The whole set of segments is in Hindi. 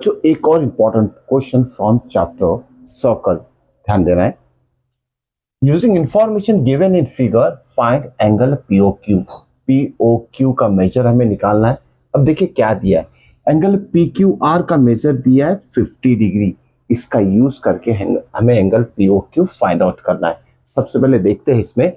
जो एक और important question from chapter circle, ध्यान देना है। Using information given in figure find angle POQ. POQ का मेजर हमें निकालना है। अब देखिए क्या दिया है, एंगल पीक्यूआर का मेजर दिया है 50 डिग्री। इसका यूज करके हमें एंगल पीओक्यू फाइंड आउट करना है। सबसे पहले देखते हैं इसमें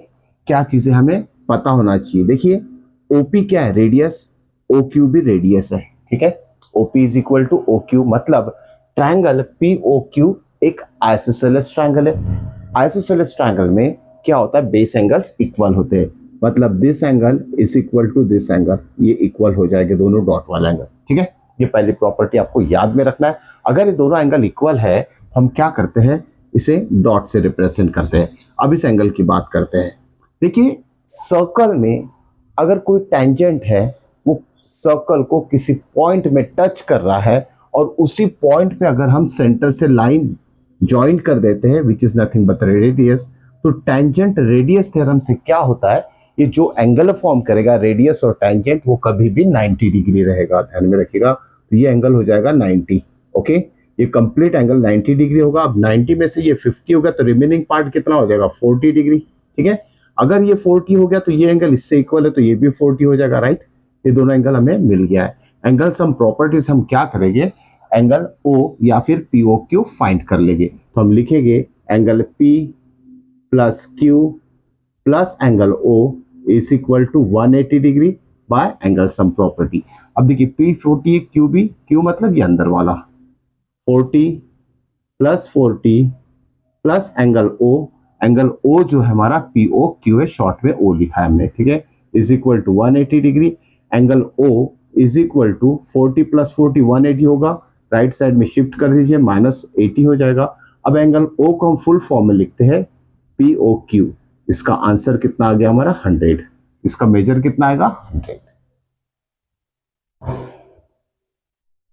क्या चीजें हमें पता होना चाहिए। देखिए ओपी क्या है, रेडियस, ओक्यू भी रेडियस है, ठीक है। OP is equal to OQ, मतलब ट्रायंगल पीओक्यू एक आइसोसेलेस ट्रायंगल है। आइसोसेलेस ट्रायंगल में क्या होता है, बेस एंगल्स इक्वल होते हैं, मतलब this angle is equal to this angle, ये इक्वल हो जाएंगे दोनों डॉट वाला एंगल, ठीक है। ये पहली प्रॉपर्टी आपको याद में रखना है। अगर ये दोनों एंगल इक्वल है तो हम क्या करते हैं, इसे डॉट से रिप्रेजेंट करते हैं। अब इस एंगल की बात करते हैं। देखिए सर्कल में अगर कोई टेंजेंट है, वो सर्कल को किसी पॉइंट में टच कर रहा है और उसी पॉइंट पे अगर हम सेंटर से लाइन ज्वाइन कर देते हैं which is nothing but radius, तो टेंजेंट रेडियस थ्योरम से क्या होता है, ये जो एंगल फॉर्म करेगा रेडियस और टेंजेंट वो कभी भी 90 डिग्री रहेगा, ध्यान में रखिएगा। तो ये एंगल हो जाएगा 90, ओके। ये कंप्लीट एंगल 90 डिग्री होगा। अब 90 में से ये 50 होगा तो रिमेनिंग पार्ट कितना हो जाएगा, 40 डिग्री, ठीक है। अगर ये 40 हो गया तो ये एंगल इससे इक्वल है तो ये भी 40 हो जाएगा, राइट। ये दोनों एंगल हमें मिल गया है। एंगल सम प्रॉपर्टीज हम क्या करेंगे, एंगल ओ या फिर पीओक्यू फाइंड कर लेंगे। तो हम लिखेंगे angle P plus Q plus angle O is equal to 180 degree by angle sum property. अब देखिए पी 40 है, क्यू भी, क्यू मतलब ये अंदर वाला 40 प्लस 40 प्लस एंगल ओ जो है हमारा पीओ क्यू है, शॉर्ट में ओ लिखा है हमने, ठीक है, is equal to 180 degree. Angle O is equal to 40 plus 40 180 होगा, राइट साइड में शिफ्ट कर दीजिए, -80 हो जाएगा। अब एंगल ओ को हम फुल फॉर्म में लिखते हैं पीओ क्यू। इसका आंसर कितना आ गया हमारा 100, इसका मेजर कितना आएगा 100।